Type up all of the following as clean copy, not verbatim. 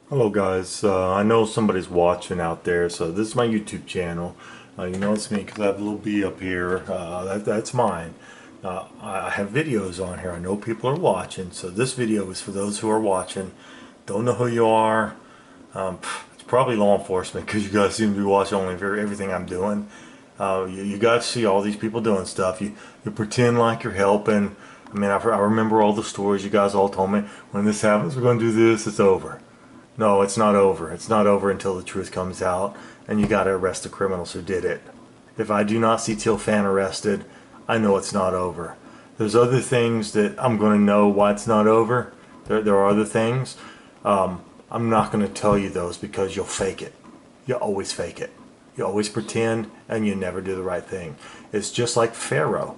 Hello guys, I know somebody's watching out there, so this is my YouTube channel. You know it's me because I have a little B up here. That's mine. I have videos on here. I know people are watching, so this video is for those who are watching. Don't know who you are. It's probably law enforcement because you guys seem to be watching only for everything I'm doing. You guys see all these people doing stuff. You pretend like you're helping. I mean, I remember all the stories you guys all told me. When this happens, we're going to do this, it's over. No, it's not over. It's not over until the truth comes out, and you gotta arrest the criminals who did it. If I do not see Teal Fan arrested, I know it's not over. There's other things that I'm gonna know why it's not over. There are other things. I'm not gonna tell you those because you'll fake it. You always fake it. You always pretend, and you never do the right thing. It's just like Pharaoh.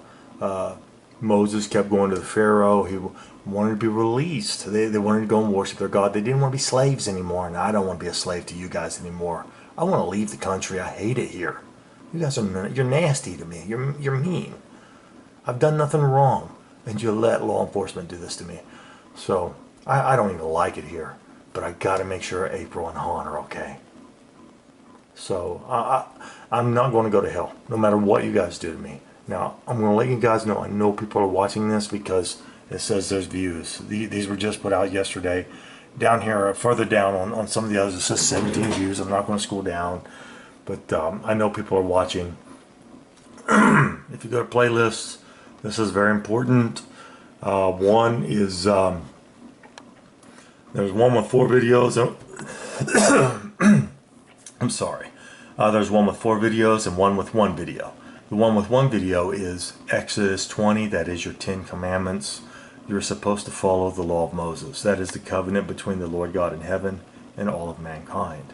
Moses kept going to the Pharaoh. He wanted to be released. They wanted to go and worship their God. They didn't want to be slaves anymore. And I don't want to be a slave to you guys anymore. I want to leave the country. I hate it here. You guys you're nasty to me. You're mean. I've done nothing wrong, and you let law enforcement do this to me. So I don't even like it here. But I got to make sure April and Han are okay. So I'm not going to go to hell, no matter what you guys do to me. Now, I'm going to let you guys know, I know people are watching this because it says there's views. These were just put out yesterday. Down here, further down on some of the others, it says 17 views. I'm not going to scroll down. But I know people are watching. If you go to playlists, this is very important. One is, there's one with 4 videos. I'm sorry. There's one with 4 videos and one with 1 video. The one with 1 video is Exodus 20, that is your 10 commandments. You're supposed to follow the law of Moses. That is the covenant between the Lord God in heaven and all of mankind.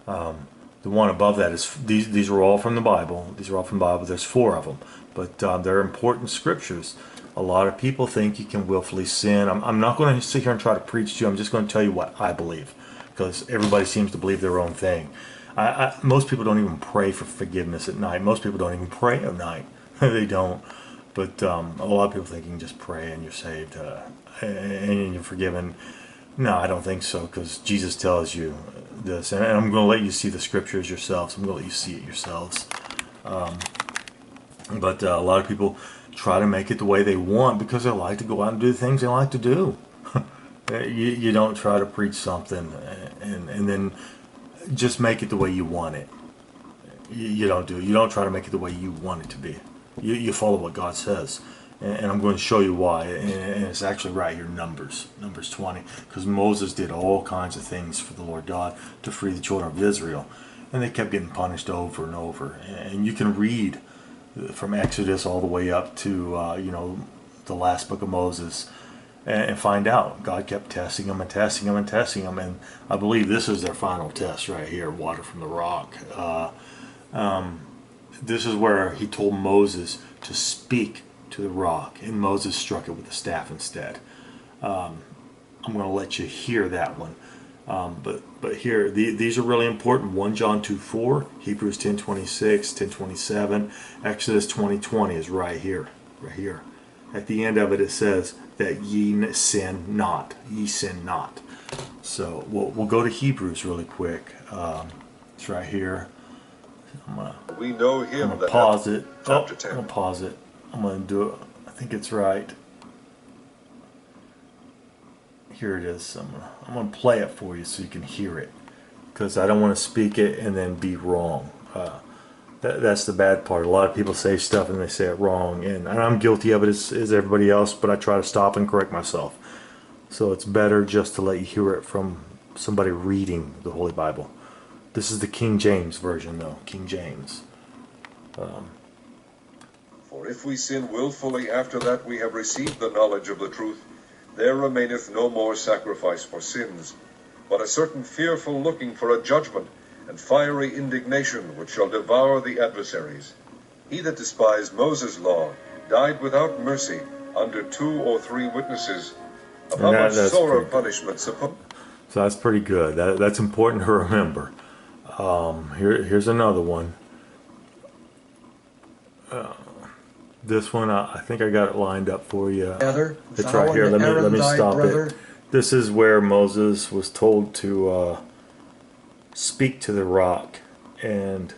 The one above that is, these are all from the Bible. These are all from the Bible. There's 4 of them. But they're important scriptures. A lot of people think you can willfully sin. I'm not going to sit here and try to preach to you. I'm just going to tell you what I believe. Because everybody seems to believe their own thing. Most people don't even pray for forgiveness at night. Most people don't even pray at night. They don't. But a lot of people think you can just pray and you're saved and you're forgiven. No, I don't think so, because Jesus tells you this. And I'm going to let you see the scriptures yourselves. I'm going to let you see it yourselves. But a lot of people try to make it the way they want because they like to go out and do the things they like to do. You don't try to preach something and then just make it the way you want it. You don't do it. You don't try to make it the way you want it to be. You follow what God says. And I'm going to show you why. And it's actually right here, Numbers 20. Because Moses did all kinds of things for the Lord God to free the children of Israel. And they kept getting punished over and over. And you can read from Exodus all the way up to, the last book of Moses and find out. God kept testing them and testing them and testing them, and I believe this is their final test right here, water from the rock. This is where he told Moses to speak to the rock, and Moses struck it with a staff instead. I'm going to let you hear that one. But here, these are really important. 1 John 2:4, Hebrews 10:26, 10:27, Exodus 20:20 is right here. Right here. At the end of it, it says that ye sin not. Ye sin not. So we'll go to Hebrews really quick. It's right here. We know him. I'm gonna pause it. I'm gonna pause it. I'm gonna do it. I think it's right. Here it is. I'm gonna play it for you so you can hear it, because I don't want to speak it and then be wrong. That's the bad part. A lot of people say stuff and they say it wrong, and I'm guilty of it as everybody else, but I try to stop and correct myself. So it's better just to let you hear it from somebody reading the Holy Bible. This is the King James version, though. King James. For if we sin willfully after that we have received the knowledge of the truth, there remaineth no more sacrifice for sins, but a certain fearful looking for a judgment, and fiery indignation which shall devour the adversaries. He that despised Moses' law died without mercy under 2 or 3 witnesses. Of how much sorer punishment So that's pretty good. That's important to remember. Here's another one. This one, I think I got it lined up for you. It's right here. Let me stop it. This is where Moses was told to speak to the rock, and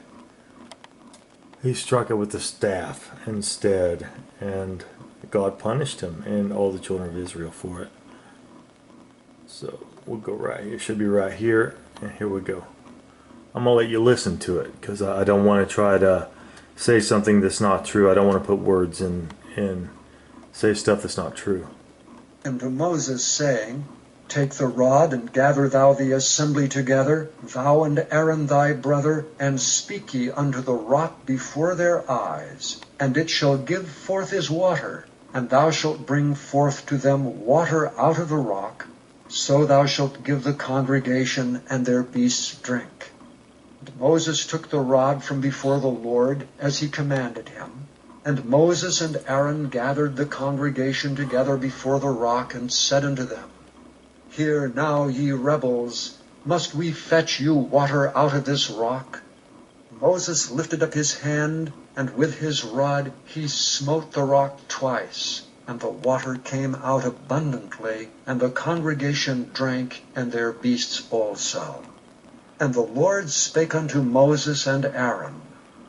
he struck it with the staff instead, and God punished him and all the children of Israel for it. So we'll go right here. It should be right here, and here we go. I'm going to let you listen to it, because I don't want to try to say something that's not true. I don't want to put words in and say stuff that's not true. And to Moses, saying, Take the rod, and gather thou the assembly together, thou and Aaron thy brother, and speak ye unto the rock before their eyes, and it shall give forth his water, and thou shalt bring forth to them water out of the rock, so thou shalt give the congregation and their beasts drink. And Moses took the rod from before the Lord, as he commanded him. And Moses and Aaron gathered the congregation together before the rock, and said unto them, Hear now, ye rebels, must we fetch you water out of this rock? Moses lifted up his hand, and with his rod he smote the rock twice, and the water came out abundantly, and the congregation drank, and their beasts also. And the Lord spake unto Moses and Aaron,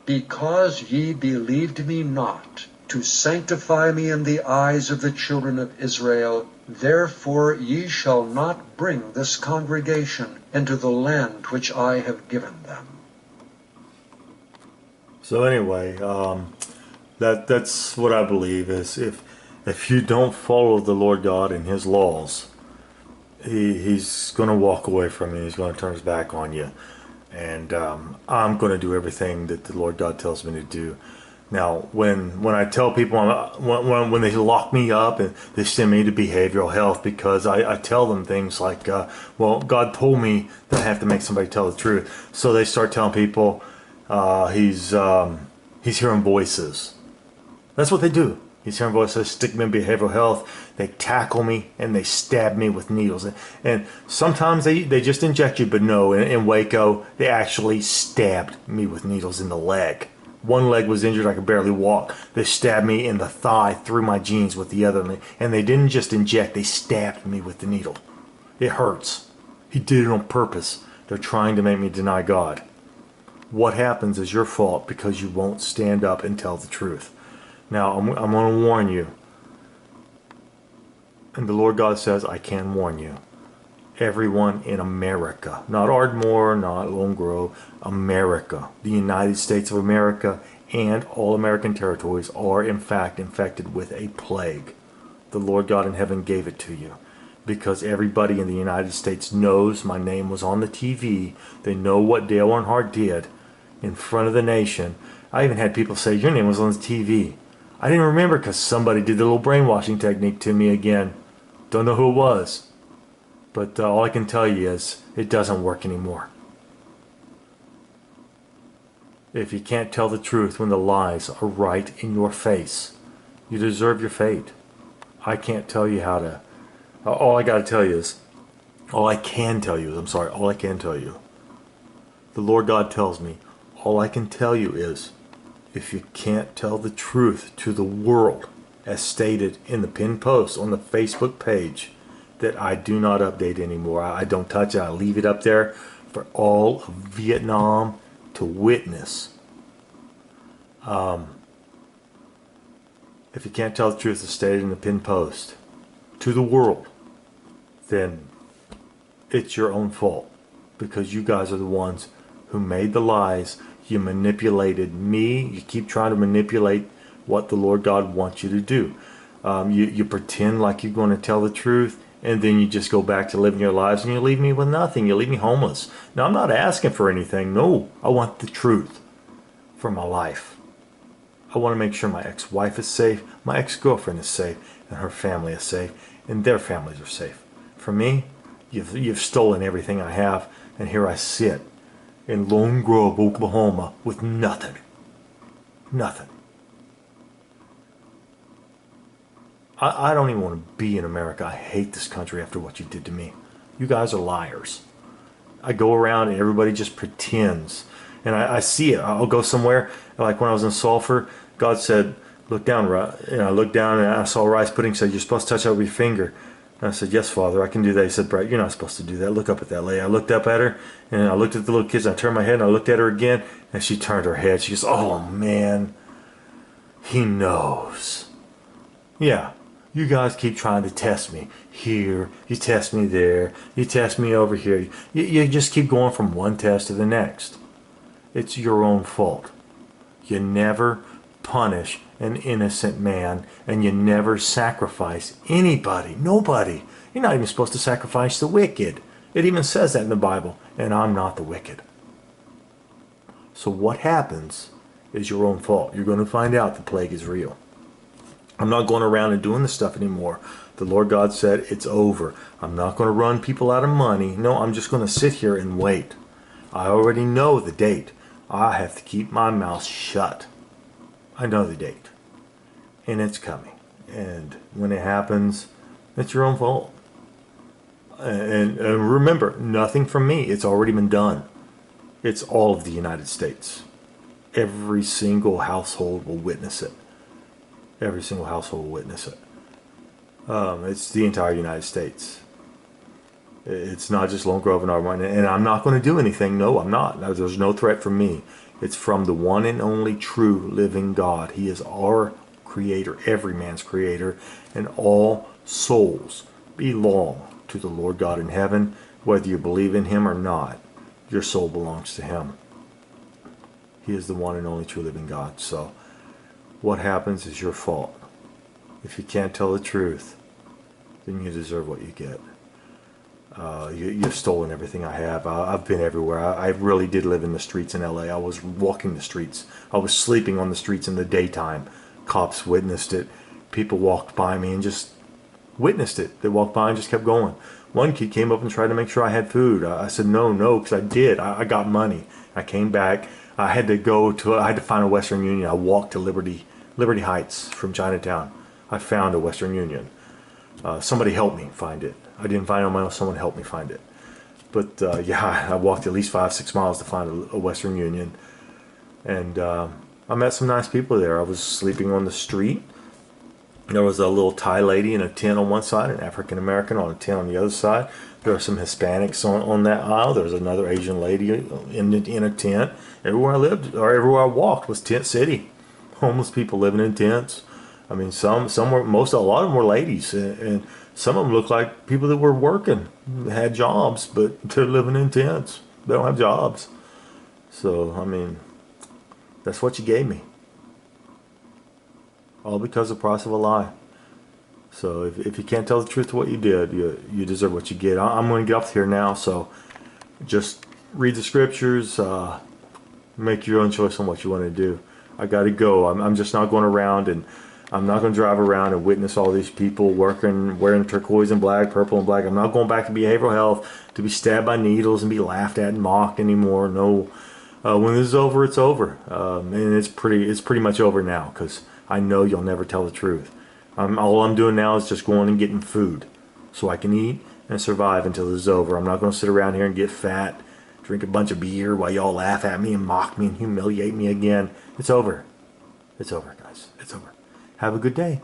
Because ye believed me not, to sanctify me in the eyes of the children of Israel, therefore ye shall not bring this congregation into the land which I have given them. So anyway, that's what I believe is if you don't follow the Lord God and His laws, He's going to walk away from you. He's going to turn His back on you. And I'm going to do everything that the Lord God tells me to do. Now, when I tell people, when they lock me up and they send me to behavioral health, because I tell them things like, well, God told me that I have to make somebody tell the truth. So they start telling people he's hearing voices. That's what they do. He's hearing voices, stick me in behavioral health. They tackle me and they stab me with needles. And sometimes they just inject you, but no, in Waco, they actually stabbed me with needles in the leg. One leg was injured, I could barely walk. They stabbed me in the thigh through my jeans with the other. And they didn't just inject, they stabbed me with the needle. It hurts. He did it on purpose. They're trying to make me deny God. What happens is your fault because you won't stand up and tell the truth. Now, I'm going to warn you. And the Lord God says, I can warn you. Everyone in America, not Ardmore, not Lone Grove, America, the United States of America, and all American territories are in fact infected with a plague. The Lord God in heaven gave it to you. Because everybody in the United States knows my name was on the TV. They know what Dale Earnhardt did in front of the nation. I even had people say, your name was on the TV. I didn't remember because somebody did the little brainwashing technique to me again. Don't know who it was. But all I can tell you is it doesn't work anymore. If you can't tell the truth when the lies are right in your face, you deserve your fate. I can't tell you how to. All I can tell you is, all I can tell you the Lord God tells me, all I can tell you is, if you can't tell the truth to the world, as stated in the pinned post on the Facebook page, that I do not update anymore. I don't touch it. I leave it up there for all of Vietnam to witness. If you can't tell the truth as stated in the pinned post to the world, then it's your own fault, because you guys are the ones who made the lies. You manipulated me. You keep trying to manipulate what the Lord God wants you to do. You pretend like you're going to tell the truth, and then you just go back to living your lives, and you leave me with nothing. You leave me homeless. Now, I'm not asking for anything. No, I want the truth for my life. I want to make sure my ex-wife is safe, my ex-girlfriend is safe, and her family is safe, and their families are safe. For me, you've stolen everything I have, and here I sit in Lone Grove, Oklahoma, with nothing. Nothing. I don't even want to be in America. I hate this country after what you did to me. You guys are liars. I go around and everybody just pretends. And I see it. I'll go somewhere, like when I was in Sulphur, God said, look down, and I looked down and I saw rice pudding, said, you're supposed to touch that with your finger. And I said, yes, Father, I can do that. He said, Brett, you're not supposed to do that. Look up at that lady. I looked up at her, and I looked at the little kids. And I turned my head, and I looked at her again, and she turned her head. She goes, oh, man, he knows. Yeah, you guys keep trying to test me here. You test me there. You test me over here. You just keep going from one test to the next. It's your own fault. You never punish an innocent man, and you never sacrifice anybody. Nobody. You're not even supposed to sacrifice the wicked. It even says that in the Bible. And I'm not the wicked. So what happens is your own fault. You're going to find out the plague is real. I'm not going around and doing this stuff anymore. The Lord God said it's over. I'm not going to run people out of money. No, I'm just going to sit here and wait. I already know the date. I have to keep my mouth shut. I know the date. And it's coming. And when it happens, it's your own fault. And remember, nothing from me. It's already been done. It's all of the United States. Every single household will witness it. Every single household will witness it. It's the entire United States. It's not just Lone Grove and Arborn. And I'm not going to do anything. No, I'm not. There's no threat from me. It's from the one and only true living God. He is our creator, every man's creator, and all souls belong to the Lord God in heaven. Whether you believe in him or not, your soul belongs to him. He is the one and only true living God. So what happens is your fault. If you can't tell the truth, then you deserve what you get. You've stolen everything I have. I've been everywhere. I really did live in the streets in LA. I was walking the streets. I was sleeping on the streets in the daytime. Cops witnessed it. People walked by me and just witnessed it. They walked by and just kept going. One kid came up and tried to make sure I had food. I said no, because I did. I got money. I came back. I had to find a Western Union. I walked to Liberty Heights from Chinatown. I found a Western Union. Somebody helped me find it. I didn't find it on my own. Someone helped me find it. But yeah, I walked at least 5-6 miles to find a Western Union. And I met some nice people there. I was sleeping on the street. There was a little Thai lady in a tent on one side, an African American on a tent on the other side. There were some Hispanics on that aisle. There was another Asian lady in a tent. Everywhere I lived, or everywhere I walked, was tent city. Homeless people living in tents. I mean, some were, a lot of them were ladies, and some of them looked like people that were working, had jobs, but they're living in tents. They don't have jobs. So, I mean, that's what you gave me. All because of the price of a lie. So if you can't tell the truth of what you did, you deserve what you get. I'm going to get off here now, so just read the scriptures, make your own choice on what you want to do. I got to go. I'm just not going around, and I'm not going to drive around and witness all these people working, wearing turquoise and black, purple and black. I'm not going back to behavioral health to be stabbed by needles and be laughed at and mocked anymore. No. When this is over, it's over, and it's pretty much over now, because I know you'll never tell the truth. All I'm doing now is just going and getting food so I can eat and survive until this is over. I'm not going to sit around here and get fat, drink a bunch of beer while y'all laugh at me and mock me and humiliate me again. It's over. It's over, guys. It's over. Have a good day.